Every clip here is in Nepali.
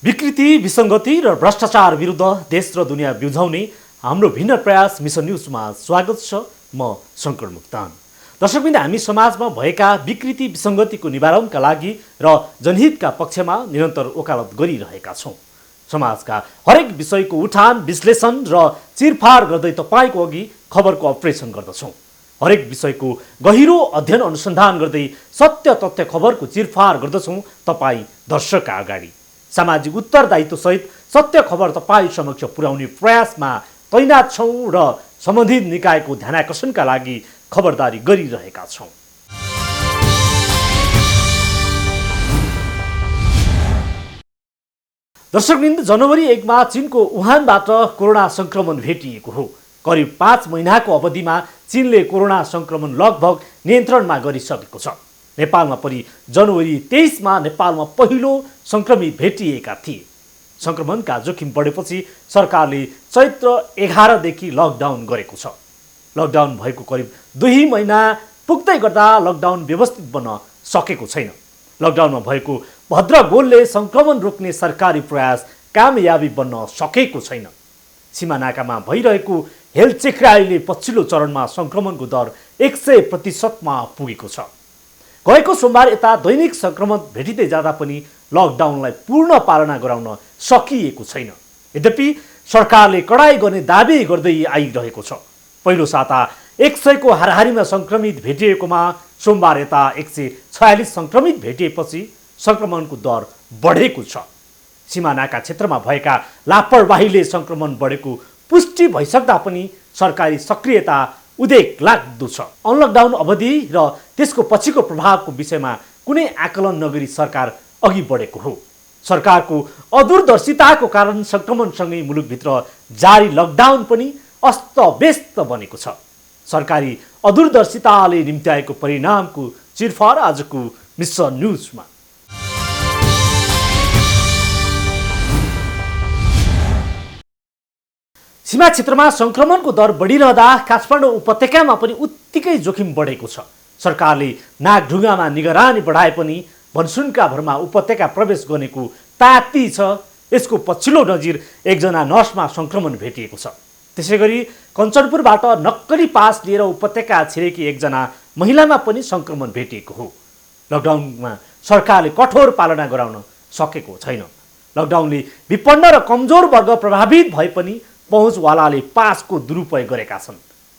विकृति, विसङ्गति र भ्रष्टाचार विरुद्ध देश र दुनियाँ बिउझाउने हाम्रो भिन्न प्रयास मिसन न्युजमा स्वागत छ। म शङ्कर मुक्तान। दर्शकबिन, हामी समाजमा भएका विकृति विसङ्गतिको निवारणका लागि र जनहितका पक्षमा निरन्तर वकालत गरिरहेका छौँ। समाजका हरेक विषयको उठान, विश्लेषण र चिरफाड गर्दै तपाईँको अघि खबरको अपरेसन गर्दछौँ। हरेक विषयको गहिरो अध्ययन अनुसन्धान गर्दै सत्य तथ्य खबरको चिरफाड गर्दछौँ तपाईँ दर्शकका अगाडि। सामाजिक उत्तरदायित्वसहित सत्य खबर तपाईँ समक्ष पुर्याउने प्रयासमा तैनात छौँ र सम्बन्धित निकायको ध्यानाकर्षणका लागि खबरदारी गरिरहेका छौँ। दर्शकवृन्द, जनवरी 1 मा चीनको वुहानबाट कोरोना संक्रमण भेटिएको हो। करिब 5 महिनाको अवधिमा चीनले कोरोना संक्रमण लगभग नियन्त्रणमा गरिसकेको छ। नेपालमा पनि जनवरी 23 मा नेपालमा पहिलो संक्रमित भेटिएका थिए। संक्रमणका जोखिम बढेपछि सरकारले चैत्र 11 देखि लकडाउन गरेको छ। लकडाउन भएको करिब 2 महिना पुग्दै गर्दा लकडाउन व्यवस्थित बन्न सकेको छैन। लकडाउनमा भएको भद्रगोलले संक्रमण रोक्ने सरकारी प्रयास कामयाबी बन्न सकेको छैन। सीमा नाकामा भइरहेको हेल्थ चेकले अहिले पछिल्लो चरणमा संक्रमणको दर 100% मा पुगेको छ। गएको सोमबार यता दैनिक संक्रमण भेटिँदै जाँदा पनि लकडाउनलाई पूर्ण पालना गराउन सकिएको छैन। यद्यपि सरकारले कडाई गर्ने दाबी गर्दै आइरहेको छ। पहिलो साता 100 को हाराहारीमा संक्रमित भेटिएकोमा सोमबार यता 146 संक्रमित भेटिएपछि संक्रमणको दर बढेको छ। सीमानाका क्षेत्रमा भएका लापरवाहीले संक्रमण बढेको पुष्टि भइसक्दा पनि सरकारी सक्रियता उदेक लाग्दो छ। अनलकडाउन अवधि र त्यसको पछिको प्रभावको विषयमा कुनै आकलन नगरी सरकार अघि बढेको हो। सरकारको अदूरदर्शिताको कारण संक्रमणसँगै मुलुकभित्र जारी लकडाउन पनि अस्तव्यस्त बनेको छ। सरकारी अदूरदर्शिताले निम्त्याएको परिणामको चिरफाड आजको मिसन न्युजमा। सीमा क्षेत्रमा संक्रमणको दर बढिरहँदा काठमाडौँ उपत्यकामा पनि उत्तिकै जोखिम बढेको छ। सरकारले नागढुङ्गामा निगरानी बढाए पनि भन्सुनका भरमा उपत्यका प्रवेश गर्नेको ताती छ। यसको पछिल्लो नजिर एकजना नर्समा संक्रमण भेटिएको छ। त्यसैगरी कञ्चनपुरबाट नक्कली पास लिएर उपत्यका छिरेकी एकजना महिलामा पनि संक्रमण भेटिएको हो। लकडाउनमा सरकारले कठोर पालना गराउन सकेको छैन। लकडाउनले विपन्न र कमजोर वर्ग प्रभावित भए पनि पहुँचवालाले पासको दुरुपयोग गरेका छन्।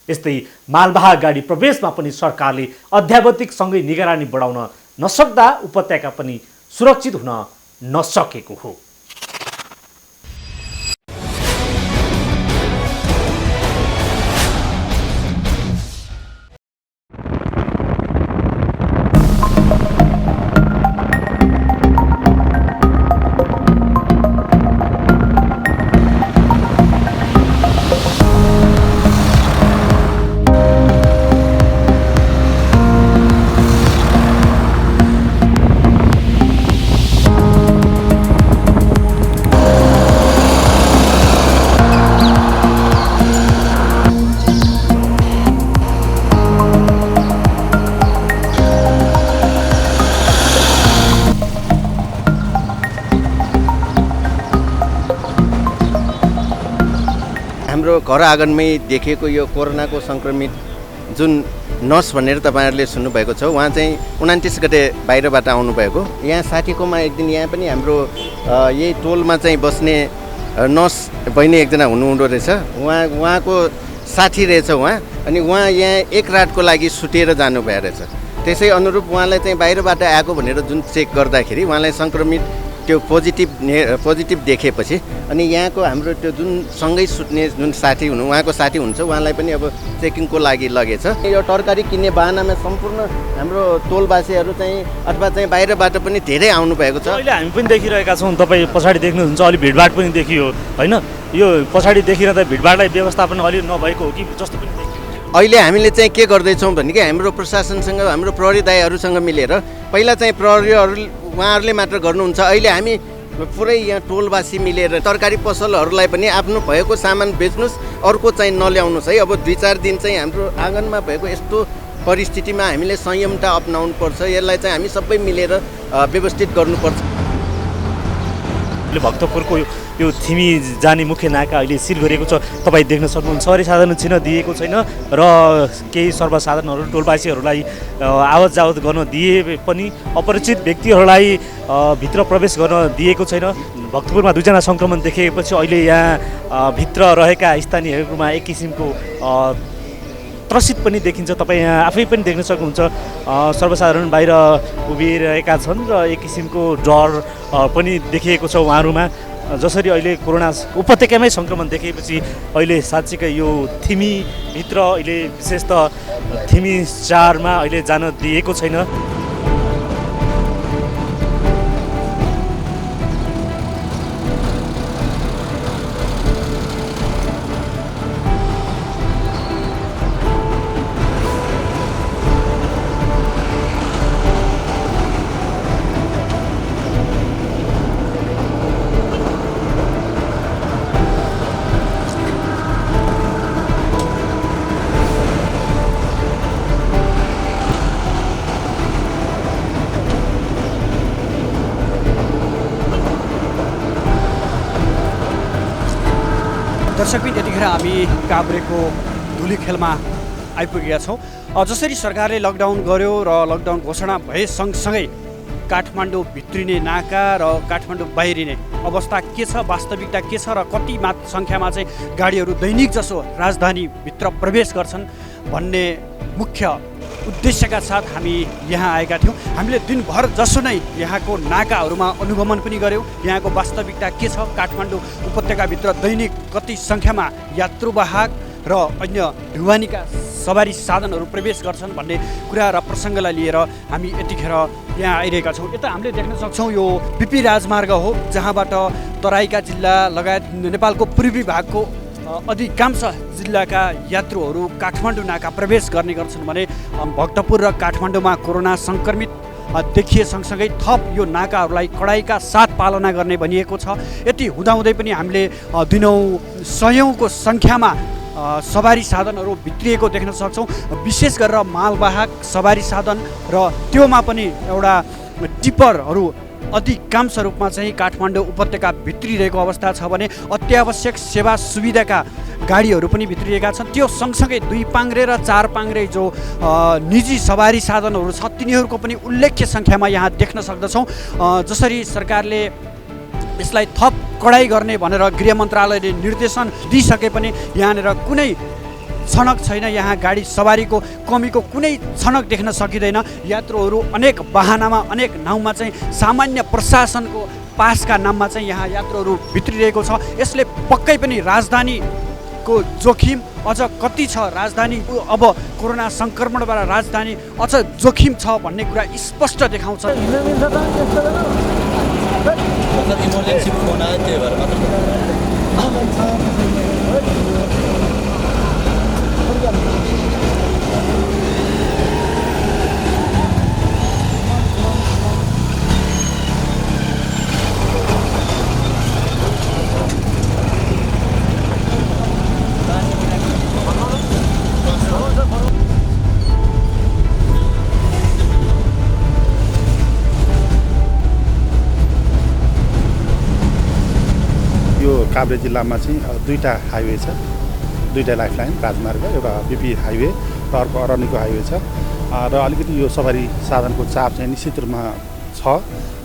यस्तै मालवाहक गाडी प्रवेशमा पनि सरकारले अध्यावधिकसँगै निगरानी बढाउन नसक्दा उपत्यका पनि सुरक्षित हुन नसकेको हो। हाम्रो घर आँगनमै देखिएको यो कोरोनाको संक्रमित जुन नर्स भनेर तपाईँहरूले सुन्नुभएको छ, उहाँ चाहिँ 29 गते बाहिरबाट आउनुभएको। यहाँ साथीकोमा एक दिन यहाँ पनि हाम्रो यही टोलमा चाहिँ बस्ने नर्स बहिनी एकजना हुनुहुँदो रहेछ। उहाँको साथी रहेछ उहाँ, अनि उहाँ यहाँ एक रातको लागि सुतेर जानुभएको रहेछ। त्यसै अनुरूप उहाँलाई चाहिँ बाहिरबाट आएको भनेर जुन चेक गर्दाखेरि उहाँलाई संक्रमित त्यो पोजिटिभ देखेपछि अनि यहाँको हाम्रो त्यो जुन सँगै सुत्ने जुन साथी उहाँको साथी हुन्छ, उहाँलाई पनि अब चेकिङको लागि लगेछ। यो तरकारी किन्ने बाहनामा सम्पूर्ण हाम्रो टोलवासीहरू चाहिँ अथवा चाहिँ बाहिरबाट पनि धेरै आउनुभएको छ। अहिले हामी पनि देखिरहेका छौँ, तपाईँ पछाडि देख्नुहुन्छ अलिक भिडभाड पनि देखियो होइन? यो पछाडि देखिरहँदा भिडभाडलाई व्यवस्थापन अलि नभएको हो कि जस्तो पनि देखियो। अहिले हामीले चाहिँ के गर्दैछौँ भने कि हाम्रो प्रशासनसँग, हाम्रो प्रहरी दाइहरूसँग मिलेर पहिला चाहिँ प्रहरीहरू उहाँहरूले मात्र गर्नुहुन्छ। अहिले हामी पुरै यहाँ टोलवासी मिलेर तरकारी पसलहरूलाई पनि आफ्नो भएको सामान बेच्नुहोस्, अर्को चाहिँ नल्याउनुहोस् है। अब 2-4 दिन चाहिँ हाम्रो आँगनमा भएको यस्तो परिस्थितिमा हामीले संयमता अपनाउनु पर्छ। यसलाई चाहिँ हामी सबै मिलेर व्यवस्थित गर्नुपर्छ। भक्तपुरको यो थिमी जाने मुख्य नाका अहिले सिल गरिएको छ। तपाईँ देख्न सक्नुहुन्छ सवारी साधन चिन्ह दिएको छैन र केही सर्वसाधारणहरू टोलवासीहरूलाई आवत जावत गर्न दिए पनि अपरिचित व्यक्तिहरूलाई भित्र प्रवेश गर्न दिएको छैन। भक्तपुरमा 2 जना सङ्क्रमण देखिएपछि अहिले यहाँ भित्र रहेका स्थानीयहरूमा एक किसिमको त्रसित पनि देखिन्छ। तपाईँ यहाँ आफै पनि देख्न सक्नुहुन्छ सर्वसाधारण बाहिर उभिरहेका छन् र एक किसिमको डर पनि देखिएको छ उहाँहरूमा। जसरी अहिले कोरोना उपत्यकामै सङ्क्रमण देखेपछि अहिले साँच्चीकै यो थिमीभित्र अहिले विशेषतः थिमी 4 मा अहिले जान दिएको छैन। दर्शकबिन यतिखेर हामी काभ्रेको धुलीखेलमा आइपुगेका छौँ। जसरी सरकारले लकडाउन गर्यो र लकडाउन घोषणा भए सँगसँगै काठमाडौँ भित्रिने नाका र काठमाडौँ बाहिरिने अवस्था के छ, वास्तविकता के छ र कति सङ्ख्यामा चाहिँ गाडीहरू दैनिक जसो राजधानीभित्र प्रवेश गर्छन् भन्ने मुख्य उद्देश्यका साथ हामी यहाँ आएका थियौँ। हामीले दिनभर जसो नै यहाँको नाकाहरूमा अनुगमन पनि गऱ्यौँ। यहाँको वास्तविकता के छ, काठमाडौँ उपत्यकाभित्र दैनिक कति सङ्ख्यामा यात्रुवाहक र अन्य ढुवानीका सवारी साधनहरू प्रवेश गर्छन् भन्ने कुरा र प्रसङ्गलाई लिएर हामी यतिखेर यहाँ आइरहेका छौँ। यता हामीले देख्न सक्छौँ यो बिपी राजमार्ग हो, जहाँबाट तराईका जिल्ला लगायत नेपालको पूर्वी भागको अधिकांश जिल्लाका यात्रुहरू काठमाडौँ नाका प्रवेश गर्ने गर्छन् भने भक्तपुर र काठमाडौँमा कोरोना सङ्क्रमित देखिए सँगसँगै थप यो नाकाहरूलाई कडाइका साथ पालना गर्ने भनिएको छ। यति हुँदाहुँदै पनि हामीले दिनौँ सयौँको सङ्ख्यामा सवारी साधनहरू भित्रिएको देख्न सक्छौँ। विशेष गरेर मालवाहक सवारी साधन र त्योमा पनि एउटा टिप्परहरू अधिकांश रूपमा चाहिँ काठमाडौँ उपत्यका भित्रिरहेको अवस्था छ भने अत्यावश्यक सेवा सुविधाका गाडीहरू पनि भित्रिएका छन्। त्यो सँगसँगै 2 पाङ्ग्रे र 4 पाङ्ग्रे जो निजी सवारी साधनहरू छ तिनीहरूको पनि उल्लेख्य सङ्ख्यामा यहाँ देख्न सक्दछौँ। जसरी सरकारले यसलाई थप कडाइ गर्ने भनेर गृह मन्त्रालयले निर्देशन दिइसके पनि यहाँनिर कुनै छनक छैन। यहाँ गाडी सवारीको कमीको कुनै छनक देख्न सकिँदैन। यात्रुहरू अनेक वाहनामा अनेक नाउँमा चाहिँ सामान्य प्रशासनको पासका नाममा चाहिँ यहाँ यात्रुहरू भित्रिरहेको छ। यसले पक्कै पनि राजधानीको जोखिम अझ कति छ, राजधानी अब कोरोना सङ्क्रमणबाट राजधानी अझ जोखिम छ भन्ने कुरा स्पष्ट देखाउँछ। इमर्जेन्सी फोन आयो त्यही भएर मात्र काभ्रे जिल्लामा चाहिँ 2टा हाइवे छ, 2टा लाइफलाइन राजमार्ग, एउटा बिपी हाइवे र अर्को अरनिको हाइवे छ र अलिकति यो सवारी साधनको चाप चाहिँ निश्चित रूपमा छ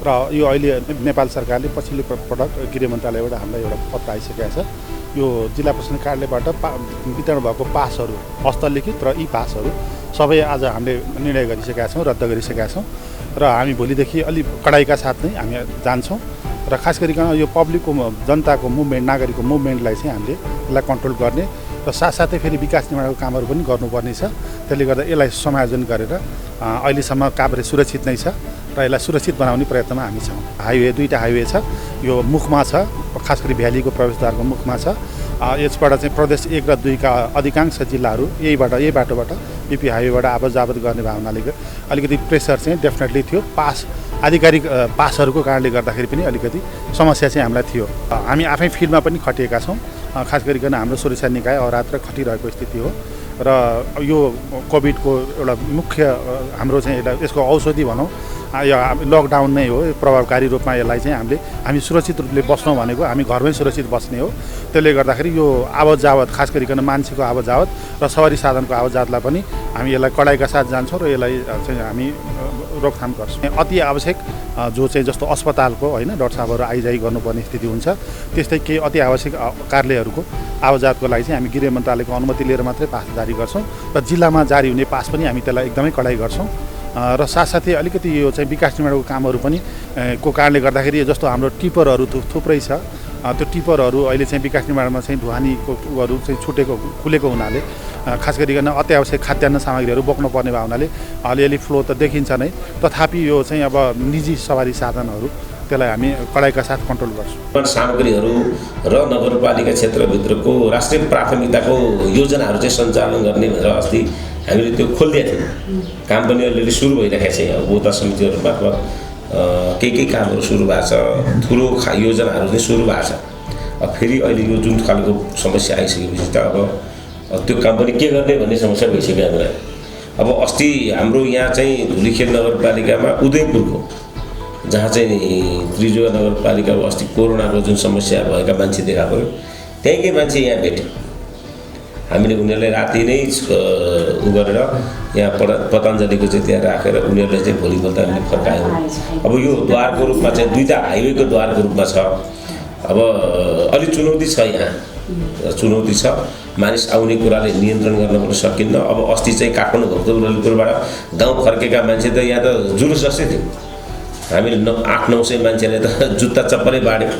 र यो अहिले नेपाल सरकारले पछिल्लो पटक गृह मन्त्रालयबाट हामीलाई एउटा पत्र आइसकेको छ। यो जिल्ला प्रशासन कार्यालयबाट वितरण भएको पासहरू हस्तलिखित र ई पासहरू सबै आज हामीले निर्णय गरिसकेका छौँ, रद्द गरिसकेका छौँ र हामी भोलिदेखि अलि कडाइका साथ नै हामी जान्छौँ र खास गरिकन यो पब्लिकको जनताको मुभमेन्ट, नागरिकको मुभमेन्टलाई चाहिँ हामीले यसलाई कन्ट्रोल गर्ने र साथसाथै फेरि विकास निर्माणको कामहरू पनि गर्नुपर्ने छ। त्यसले गर्दा यसलाई समायोजन गरेर अहिलेसम्म काभ्रे सुरक्षित नै छ र यसलाई सुरक्षित बनाउने प्रयत्नमा हामी छौँ। हाइवे 2टा हाइवे छ, यो मुखमा छ, खास गरी भ्यालीको प्रवेशद्वारको मुखमा छ। यसबाट चाहिँ प्रदेश 1 र 2 का अधिकांश जिल्लाहरू यही बाटोबाट बिपी हाइवेबाट आवत जावत गर्ने भावनाले अलिकति प्रेसर चाहिँ डेफिनेटली थियो। आधिकारिक पासहरूको कारणले गर्दाखेरि पनि अलिकति समस्या चाहिँ हामीलाई थियो। हामी आफै फिल्डमा पनि खटिएका छौँ, खास गरिकन हाम्रो सुरक्षा निकाय अहोरात्र खटिरहेको स्थिति हो र र यो कोभिडको एउटा मुख्य हाम्रो चाहिँ एउटा यसको औषधि भनौँ यो लकडाउन नै हो। प्रभावकारी रूपमा यसलाई चाहिँ हामी सुरक्षित रूपले बस्छौँ भनेको हामी घरमै सुरक्षित बस्ने हो। त्यसले गर्दाखेरि यो आवत जावत खास गरिकन मान्छेको आवत जावत र सवारी साधनको आवत जावतलाई पनि हामी यसलाई कडाइका साथ जान्छौँ र यसलाई चाहिँ हामी रोकथाम गर्छौँ। अति आवश्यक जो चाहिँ जस्तो अस्पतालको होइन डाक्टर साहबहरू आइजाइ गर्नुपर्ने स्थिति हुन्छ, त्यस्तै केही अति आवश्यक कार्यालयहरूको आवतजावतको लागि चाहिँ हामी गृह मन्त्रालयको अनुमति लिएर मात्रै पास जारी गर्छौँ र जिल्लामा जारी हुने पास पनि हामी त्यसलाई एकदमै कडाइ गर्छौँ। र साथसाथै अलिकति यो चाहिँ विकास निर्माणको कामहरू पनि को कारणले गर्दाखेरि जस्तो हाम्रो टिपरहरू थुप्रै छ, त्यो टिपरहरू अहिले चाहिँ विकास निर्माणमा चाहिँ ढुवानीको ऊहरू चाहिँ खुलेको हुनाले खास गरिकन अत्यावश्यक खाद्यान्न सामग्रीहरू बोक्नु पर्ने भए हुनाले अलिअलि फ्लो त देखिन्छ नै, तथापि यो चाहिँ अब निजी सवारी साधनहरू त्यसलाई हामी कडाइका साथ कन्ट्रोल गर्छौँ। सामग्रीहरू र नगरपालिका क्षेत्रभित्रको राष्ट्रिय प्राथमिकताको योजनाहरू चाहिँ सञ्चालन गर्ने भनेर अस्ति हामीले त्यो खोलिदिएको थियौँ। काम पनि अलिअलि सुरु भइरहेको छ। यहाँ उपभोक्ता समितिहरू मार्फत केही कामहरू सुरु भएको छ, ठुलो योजनाहरू चाहिँ सुरु भएको छ। अब फेरि अहिले यो जुन खालको समस्या आइसकेपछि त अब त्यो काम पनि के गर्ने भन्ने समस्या भइसक्यो हामीलाई। अब अस्ति हाम्रो यहाँ चाहिँ धुलीखेल नगरपालिकामा उदयपुरको जहाँ चाहिँ त्रिजुवा नगरपालिकाको अस्ति कोरोनाको जुन समस्या भएका मान्छे देखा पऱ्यो, त्यहीँकै मान्छे यहाँ भेट्यो। हामीले उनीहरूलाई राति नै उ गरेर यहाँ पतञ्जलीको चाहिँ त्यहाँ राखेर उनीहरूले चाहिँ भोलिपल्ट हामीले फर्कायौँ। अब यो द्वारको रूपमा चाहिँ दुईवटा हाइवेको द्वारको रूपमा छ। अब अलि चुनौती छ, यहाँ चुनौती छ। मानिस आउने कुराले नियन्त्रण गर्न पनि सकिन्न। अब अस्ति चाहिँ काठमाडौँ भक्तपुर ललितपुरबाट गाउँ फर्केका मान्छे त यहाँ त जुलुस जस्तै थियो। हामीले 800-900 मान्छेले त जुत्ता चप्पलै बाँड्यौँ।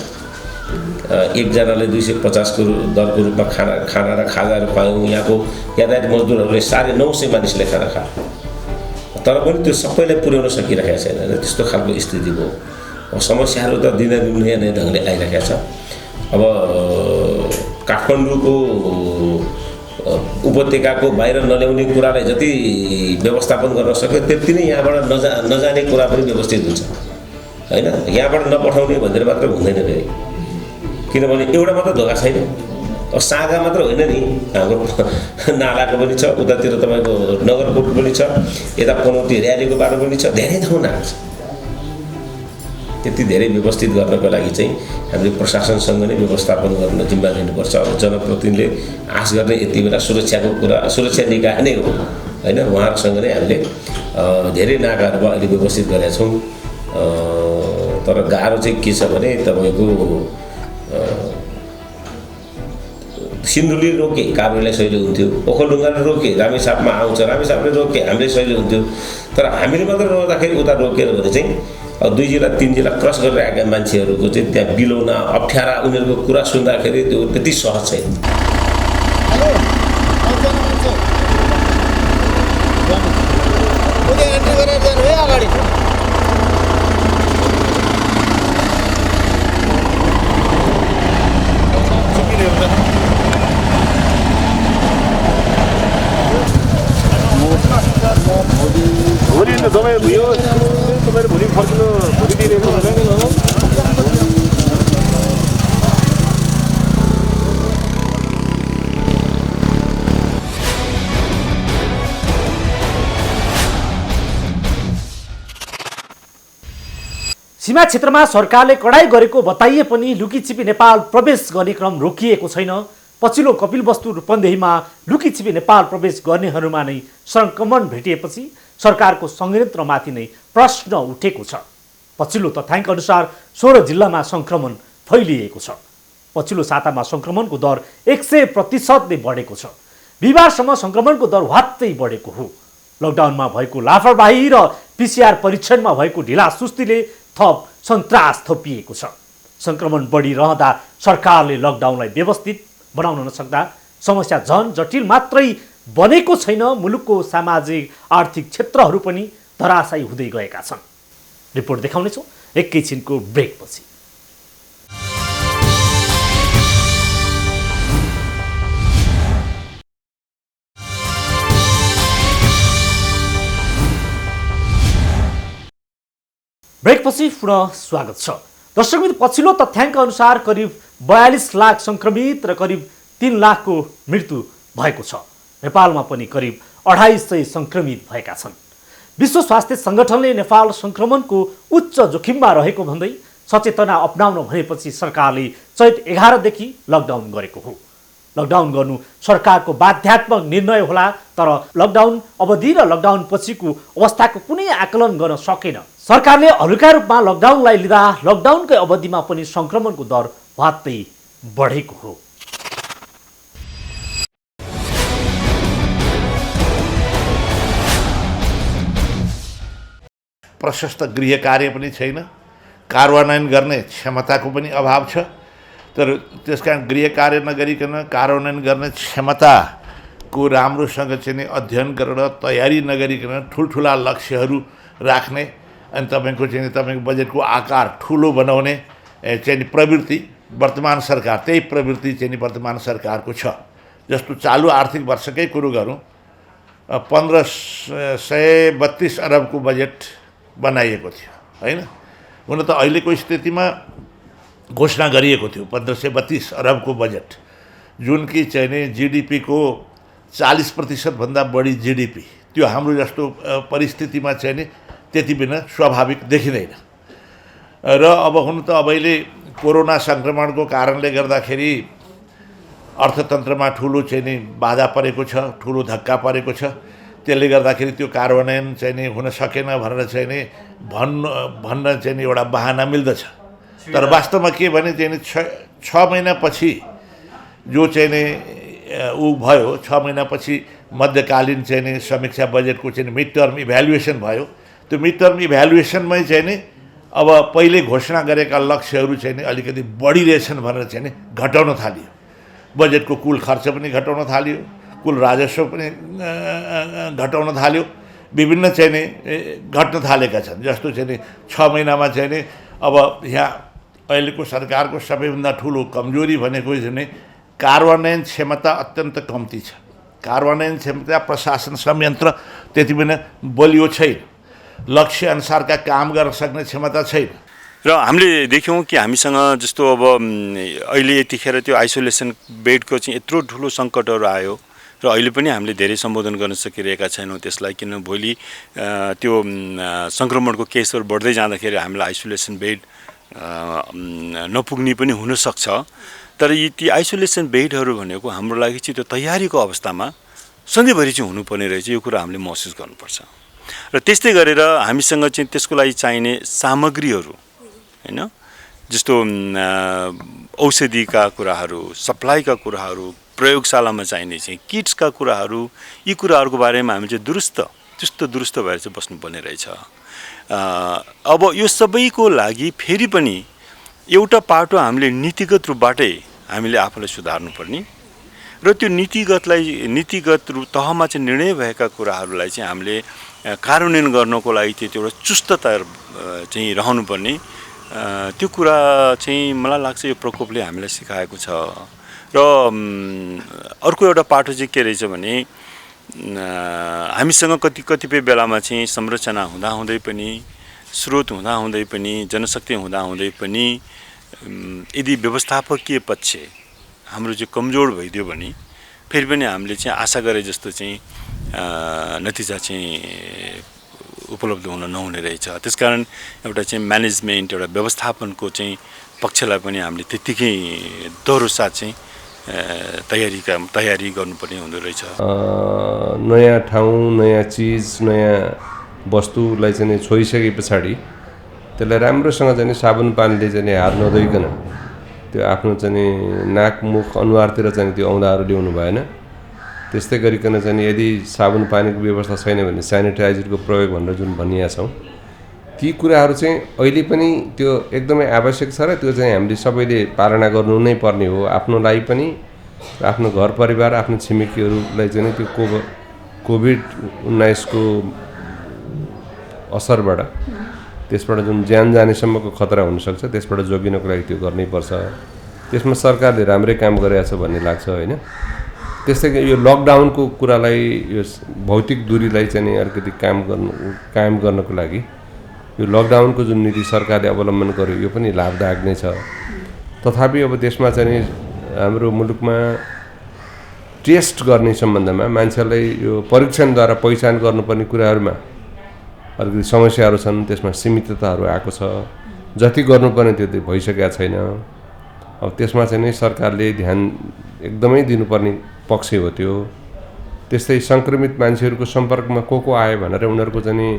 एकजनाले 250 को दरको रूपमा खाना र खाजाहरू खुवायौँ। यहाँको यातायात मजदुरहरूले 950 मानिसले खाना खायो, तर पनि त्यो सबैलाई पुर्याउन सकिरहेको छैन। त्यस्तो खालको स्थिति भयो। अब समस्याहरू त दिनादिन नयाँ नयाँ ढङ्गले आइरहेको छ। अब काठमाडौँको उपत्यकाको बाहिर नल्याउने कुरालाई जति व्यवस्थापन गर्न सक्यो त्यति नै यहाँबाट नजाने कुरा पनि व्यवस्थित हुन्छ होइन। यहाँबाट नपठाउने भनेर मात्र हुँदैन फेरि, किनभने एउटा मात्र धोका छैन। अब सागा मात्र होइन नि, हाम्रो नालाको पनि छ, उतातिर तपाईँको नगरकोटको पनि छ, यता पनौती र्यालीको बाटो पनि छ, धेरै ठाउँ नाला छ। त्यति धेरै व्यवस्थित गर्नको लागि चाहिँ हामीले प्रशासनसँग नै व्यवस्थापन गर्न जिम्मा लिनुपर्छ। अब जनप्रतिनिधिले आश गर्ने यति बेला सुरक्षाको कुरा, सुरक्षा निकाय नै हो होइन। उहाँहरूसँग नै हामीले धेरै नाकाहरू अहिले व्यवस्थित गरेका छौँ। तर गाह्रो चाहिँ के छ भने तपाईँको सिन्धुली रोके काभ्रेलाई सहिले हुन्थ्यो, ओखलढुङ्गाले रोके रामेछापमा आउँछ, रामेछापले रोके हामीले सहिले हुन्थ्यो। तर हामीले मात्र रोक्दाखेरि उता रोकेर भने चाहिँ 2 जिल्ला 3 जिल्ला क्रस गरेर आएका मान्छेहरूको चाहिँ त्यहाँ बिलाउन अप्ठ्यारा, उनीहरूको कुरा सुन्दाखेरि त्यो त्यति सहज छैन। सीमा क्षेत्रमा सरकारले कडाई गरेको बताइए पनि लुकीछिपी नेपाल प्रवेश गर्ने क्रम रोकिएको छैन। पछिल्लो कपिलवस्तु रूपन्देहीमा लुकीछिपी नेपाल प्रवेश गर्नेहरूमा नै संक्रमण भेटिएपछि सरकारको संयन्त्रमाथि नै प्रश्न उठेको छ। पछिल्लो तथ्याङ्क अनुसार 16 जिल्लामा संक्रमण फैलिएको छ। पछिल्लो सातामा संक्रमणको दर 100% बढेको छ। बिहिबारसम्म संक्रमणको दर वात्तै बढेको हो। लकडाउनमा भएको लापरवाही र PCR परीक्षणमा भएको ढिलासुस्तीले थप सन्तास थपिएको छ। संक्रमण बढिरहँदा सरकारले लकडाउनलाई व्यवस्थित बनाउन नसक्दा समस्या झन जटिल मात्रै बनेको छैन, मुलुकको सामाजिक आर्थिक क्षेत्रहरू पनि धराशायी हुँदै गएका छन्। रिपोर्ट देखाउनेछौँ एकैछिनको ब्रेकपछि। ब्रेकपछि पुनः स्वागत छ। दर्शकमित्र, पछिल्लो तथ्याङ्क अनुसार करिब 42 लाख संक्रमित र करिब 3 लाखको मृत्यु भएको छ। नेपालमा पनि करिब 250 सङ्क्रमित भएका छन्। विश्व स्वास्थ्य सङ्गठनले नेपाल सङ्क्रमणको उच्च जोखिममा रहेको भन्दै सचेतना अपनाउन भनेपछि सरकारले चैत 11 देखि लकडाउन गरेको हो। लकडाउन गर्नु सरकारको बाध्यात्मक निर्णय होला, तर लकडाउन अवधि र लकडाउन पछिको अवस्थाको कुनै आकलन गर्न सकेन। सरकारले हलुका रूपमा लकडाउनलाई लिँदा लकडाउनकै अवधिमा पनि सङ्क्रमणको दर वात्तै बढेको हो। प्रशस्त गृह कार्य पनि छैन, कार्यान्वयन गर्ने क्षमताको पनि अभाव छ। तर त्यसकारण गृह कार्य नगरिकन कार्यान्वयन गर्ने क्षमताको राम्रोसँग चाहिँ अध्ययन गरेर तयारी नगरिकन ठुल्ठुला लक्ष्यहरू राख्ने अनि तपाईँको बजेटको आकार ठुलो बनाउने चाहिँ प्रवृत्ति वर्तमान सरकार, त्यही प्रवृत्ति चाहिँ वर्तमान सरकारको छ। जस्तो चालु आर्थिक वर्षकै कुरो गरौँ, 1532 अरबको बजेट बनाइएको थियो हैन। हुन त अहिलेको स्थितिमा घोषणा गरिएको थियो 1532 अरबको बजेट, जुन कि चाहिँ जिडिपीको 40% भन्दा बढी जिडिपी, त्यो हाम्रो जस्तो परिस्थितिमा चाहिँ त्यति बिना स्वाभाविक देखिँदैन। र अब हुन त अहिले कोरोना सङ्क्रमणको कारणले गर्दाखेरि अर्थतन्त्रमा ठुलो चाहिँ बाधा परेको छ, ठुलो धक्का परेको छ। त्यसले गर्दाखेरि त्यो कार्यान्वयन चाहिँ हुन सकेन भनेर चाहिँ भन्न चाहिँ एउटा बहाना मिल्दछ। तर वास्तवमा के भने चाहिँ 6 महिनापछि जो चाहिँ ऊ भयो, 6 महिनापछि मध्यकालीन चाहिँ समीक्षा बजेटको चाहिँ मिड टर्म इभ्यालुएसन भयो। त्यो मिड टर्म इभ्यालुएसनमै चाहिँ अब पहिले घोषणा गरेका लक्ष्यहरू चाहिँ अलिकति बढी रहेछन् भनेर चाहिँ घटाउन थालियो। बजेटको कुल खर्च पनि घटाउन थालियो, कुल राजस्व पनि घटाउन थाल्यो, विभिन्न चाहिँ घट्न थालेका छन्। जस्तो चाहिँ 6 महिनामा चाहिँ अब यहाँ अहिलेको सरकारको सबैभन्दा ठुलो कमजोरी भनेको चाहिँ कार्यान्वयन क्षमता अत्यन्त कम्ती छ। कार्यान्वयन क्षमता, प्रशासन संयन्त्र त्यति बेला बलियो छैन, लक्ष्य अनुसारका काम गर्न सक्ने क्षमता छैन। र हामीले देख्यौँ कि हामीसँग जस्तो अब अहिले यतिखेर त्यो आइसोलेसन बेडको चाहिँ यत्रो ठुलो सङ्कटहरू आयो र अहिले पनि हामीले धेरै सम्बोधन गर्न सकिरहेका छैनौँ त्यसलाई, किन भोलि त्यो सङ्क्रमणको केसहरू बढ्दै जाँदाखेरि हामीलाई आइसोलेसन बेड नपुग्ने पनि हुनसक्छ। तर ती आइसोलेसन बेडहरू भनेको हाम्रो लागि चाहिँ त्यो तयारीको अवस्थामा सधैँभरि चाहिँ हुनुपर्ने रहेछ, यो कुरा हामीले महसुस गर्नुपर्छ। र त्यस्तै गरेर हामीसँग चाहिँ त्यसको लागि चाहिने सामग्रीहरू हैन, जस्तो औषधिका कुराहरू, सप्लाईका कुराहरू, प्रयोगशालामा चाहिने चाहिँ किट्सका कुराहरू, यी कुराहरूको बारेमा हामी चाहिँ दुरुस्त भएर चाहिँ बस्नुपर्ने रहेछ। अब यो सबैको लागि फेरि पनि एउटा पाटो हामीले नीतिगत रूपबाटै हामीले आफूलाई सुधार्नुपर्ने र त्यो नीतिगत तहमा चाहिँ निर्णय भएका कुराहरूलाई चाहिँ हामीले कार्यान्वयन गर्नको लागि चाहिँ एउटा चुस्तता चाहिँ रहनुपर्ने, त्यो कुरा चाहिँ मलाई लाग्छ यो प्रकोपले हामीलाई सिकाएको छ। र अर्को एउटा पाटो चाहिँ के रहेछ भने हामीसँग कतिपय बेलामा चाहिँ संरचना हुँदाहुँदै पनि, स्रोत हुँदाहुँदै पनि, जनशक्ति हुँदाहुँदै पनि यदि व्यवस्थापकीय पक्ष हाम्रो चाहिँ कमजोर भइदियो भने फेरि पनि हामीले चाहिँ आशा गरे जस्तो चाहिँ नतिजा चाहिँ उपलब्ध हुन नहुने रहेछ। त्यसकारण एउटा चाहिँ म्यानेजमेन्ट, एउटा व्यवस्थापनको चाहिँ पक्षलाई पनि हामीले त्यत्तिकै दोहोरो साथ चाहिँ तयारी गर्नुपर्ने हुँदो रहेछ। नयाँ ठाउँ, नयाँ चिज, नयाँ वस्तुलाई चाहिँ छोइसके पछाडि त्यसलाई राम्रोसँग चाहिँ साबुन पानीले चाहिँ हात नधोइकन त्यो आफ्नो चाहिँ नाक, मुख, अनुहारतिर चाहिँ त्यो औँलाहरू ल्याउनु भएन। त्यस्तै गरिकन चाहिँ यदि साबुन पानीको व्यवस्था छैन भने सेनिटाइजरको प्रयोग भनेर जुन भनिया छौँ, ती कुराहरू चाहिँ अहिले पनि त्यो एकदमै आवश्यक छ र त्यो चाहिँ हामीले सबैले पालना गर्नु नै पर्ने हो। आफ्नो लागि पनि, आफ्नो घर परिवार, आफ्नो छिमेकीहरूलाई चाहिँ त्यो कोभिड-19 को असरबाट, त्यसबाट जुन ज्यान जानेसम्मको खतरा हुनसक्छ, त्यसबाट जोगिनको लागि त्यो गर्नैपर्छ। त्यसमा सरकारले राम्रै काम गरेको छ भन्ने लाग्छ होइन। त्यस्तै यो लकडाउनको कुरालाई, यो भौतिक दूरीलाई चाहिँ अलिकति कायम गर्नको लागि यो लकडाउनको जुन नीति सरकारले अवलम्बन गर्यो यो पनि लाभदायक नै छ। तथापि अब देशमा चाहिँ हाम्रो मुलुकमा टेस्ट गर्ने सम्बन्धमा मान्छेलाई यो परीक्षणद्वारा पहिचान गर्नुपर्ने कुराहरूमा अलिकति समस्याहरू छन्, त्यसमा सीमितताहरू आएको छ, जति गर्नुपर्ने त्यति भइसकेका छैन। अब त्यसमा चाहिँ नै सरकारले ध्यान एकदमै दिनुपर्ने पक्ष हो त्यो। त्यस्तै सङ्क्रमित मान्छेहरूको सम्पर्कमा को आयो भनेर उनीहरूको चाहिँ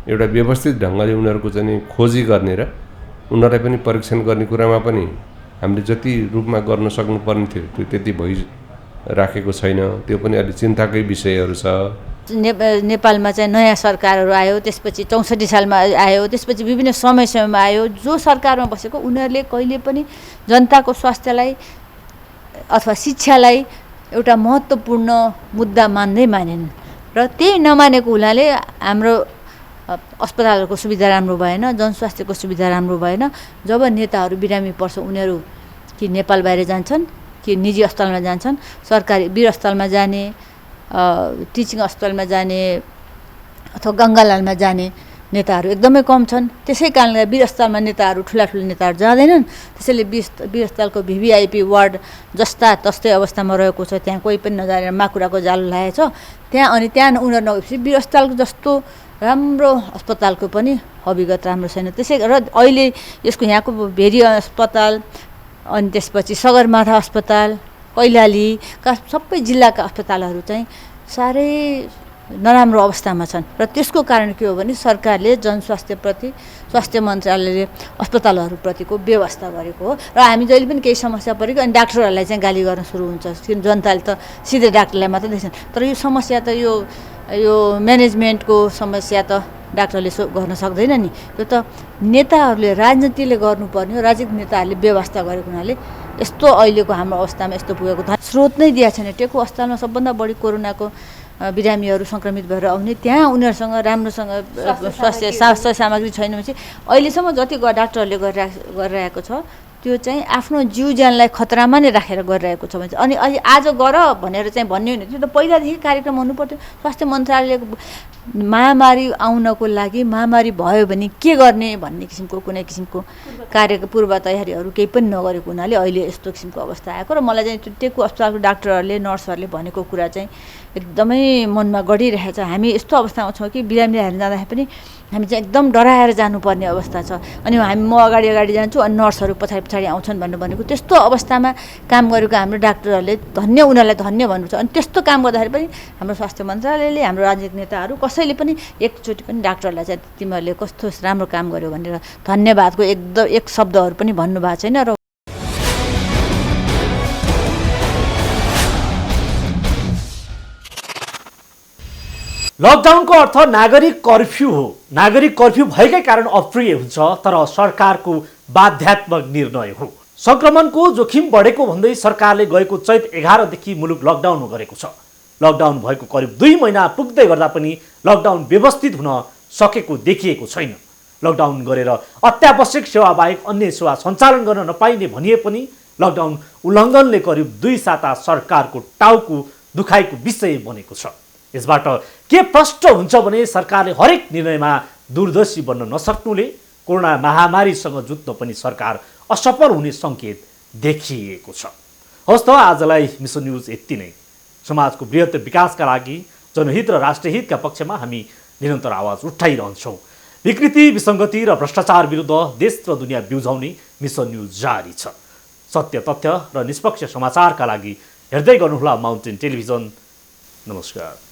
एउटा व्यवस्थित ढङ्गले उनीहरूको चाहिँ खोजी गर्ने र उनीहरूलाई पनि परीक्षण गर्ने कुरामा पनि हामीले जति रूपमा गर्न सक्नुपर्ने थियो त्यो त्यति भइराखेको छैन। त्यो पनि अलि चिन्ताकै विषयहरू छ। नेपालमा चाहिँ नयाँ सरकारहरू आयो, त्यसपछि 64 सालमा आयो, त्यसपछि विभिन्न समयमा आयो। जो सरकारमा बसेको उनीहरूले कहिले पनि जनताको स्वास्थ्यलाई अथवा शिक्षालाई एउटा महत्त्वपूर्ण मुद्दा मान्दै मानेन र त्यही नमानेको हुनाले हाम्रो अस्पतालहरूको सुविधा राम्रो भएन, जनस्वास्थ्यको सुविधा राम्रो भएन। जब नेताहरू बिरामी पर्छ उनीहरू कि नेपाल बाहिर जान्छन् कि निजी अस्पतालमा जान्छन्, सरकारी वीर अस्पतालमा जाने, टिचिङ अस्पतालमा जाने अथवा गङ्गालालमा जाने नेताहरू एकदमै कम छन्। त्यसै कारणले वीर अस्पतालमा नेताहरू ठुला नेताहरू जाँदैनन्। त्यसैले वीर अस्पतालको VVIP वार्ड जस्ता तस्तै अवस्थामा रहेको छ। त्यहाँ कोही पनि नजानेर माकुराको जालो लागेको छ त्यहाँ। अनि त्यहाँ उनीहरू नगएपछि वीर अस्पतालको जस्तो राम्रो अस्पतालको पनि अभिगत राम्रो छैन। त्यसै र अहिले यसको यहाँको भेरी अस्पताल अनि त्यसपछि सगरमाथा अस्पताल, कैलालीका सबै जिल्लाका अस्पतालहरू चाहिँ साह्रै नराम्रो अवस्थामा छन्। र त्यसको कारण के हो भने सरकारले जनस्वास्थ्यप्रति स्वास्थ्य मन्त्रालयले अस्पतालहरूप्रतिको व्यवस्था गरेको हो। र हामी जहिले पनि केही समस्या परेको अनि डाक्टरहरूलाई चाहिँ गाली गर्न सुरु हुन्छ, किन जनताले त सिधै डाक्टरलाई मात्रै देख्छन्। तर यो समस्या त यो म्यानेजमेन्टको समस्या त डाक्टरले गर्न सक्दैन नि। यो त नेताहरूले राजनीतिले गर्नुपर्ने हो। राजनीतिक नेताहरूले व्यवस्था गरेको हुनाले यस्तो अहिलेको हाम्रो अवस्थामा यस्तो पुगेको स्रोत नै दिएको छैन। टेकु अस्पतालमा सबभन्दा बढी कोरोनाको बिरामीहरू सङ्क्रमित भएर आउने, त्यहाँ उनीहरूसँग राम्रोसँग स्वास्थ्य सामग्री छैन भने अहिलेसम्म जति डाक्टरहरूले गरिरहेको छ त्यो चाहिँ आफ्नो जीव ज्यानलाई खतरामा नै राखेर गरिरहेको छ भने अनि आज गर भनेर चाहिँ भन्ने होइन। त्यो त पहिलादेखि कार्यक्रम हुनुपर्थ्यो। स्वास्थ्य मन्त्रालयको महामारी आउनको लागि महामारी भयो भने के गर्ने भन्ने किसिमको कुनै किसिमको पूर्व तयारीहरू केही पनि नगरेको हुनाले अहिले यस्तो किसिमको अवस्था आएको। र मलाई चाहिँ टेकु अस्पतालको डाक्टरहरूले नर्सहरूले भनेको कुरा चाहिँ एकदमै मनमा गढिरहेको छ। हामी यस्तो अवस्थामा छौँ कि बिरामी हेर्न जाँदाखेरि पनि हामी चाहिँ एकदम डराएर जानुपर्ने अवस्था छ। अनि म अगाडि जान्छु अनि नर्सहरू पछाडि आउँछन् भनेको त्यस्तो अवस्थामा काम गरेको हाम्रो डाक्टरहरूले उनीहरूलाई धन्य भन्नुपर्छ। अनि त्यस्तो काम गर्दाखेरि पनि हाम्रो स्वास्थ्य मन्त्रालयले हाम्रो राजनीतिक नेताहरू कसैले पनि एकचोटि पनि डाक्टरलाई चाहिँ तिमीहरूले कस्तो राम्रो काम गर्यो भनेर धन्यवादको एक शब्दहरू पनि भन्नुभएको छैन। र लकडाउनको अर्थ नागरिक कर्फ्यू हो। नागरिक कर्फ्यू भएकै कारण अप्रिय हुन्छ, तर सरकारको बाध्यात्मक निर्णय हो। संक्रमणको जोखिम बढेको भन्दै सरकारले गएको चैत 11 देखि मुलुक लकडाउन गरेको छ। लकडाउन भएको करिब 2 महिना पुग्दै गर्दा पनि लकडाउन व्यवस्थित हुन सकेको देखिएको छैन। लकडाउन गरेर अत्यावश्यक सेवा बाहेक अन्य सेवा सञ्चालन गर्न नपाइने भनिए पनि लकडाउन उल्लङ्घनले करिब 2 साता सरकारको टाउको दुखाइको विषय बनेको छ। यसबाट के प्रष्ट हुन्छ भने सरकारले हरेक निर्णयमा दूरदर्शी बन्न नसक्नुले कोरोना महामारीसँग जुझ्न पनि सरकार असफल हुने सङ्केत देखिएको छ। हवस् त आजलाई मिसन न्युज यति नै। समाजको बृहत्तर विकासका लागि जनहित र राष्ट्रहितका पक्षमा हामी निरन्तर आवाज उठाइरहन्छौँ। विकृति, विसङ्गति र भ्रष्टाचार विरुद्ध देश र दुनियाँ बिउझाउने मिसन न्युज जारी छ। सत्य, तथ्य र निष्पक्ष समाचारका लागि हेर्दै गर्नुहोला माउन्टेन टेलिभिजन। नमस्कार।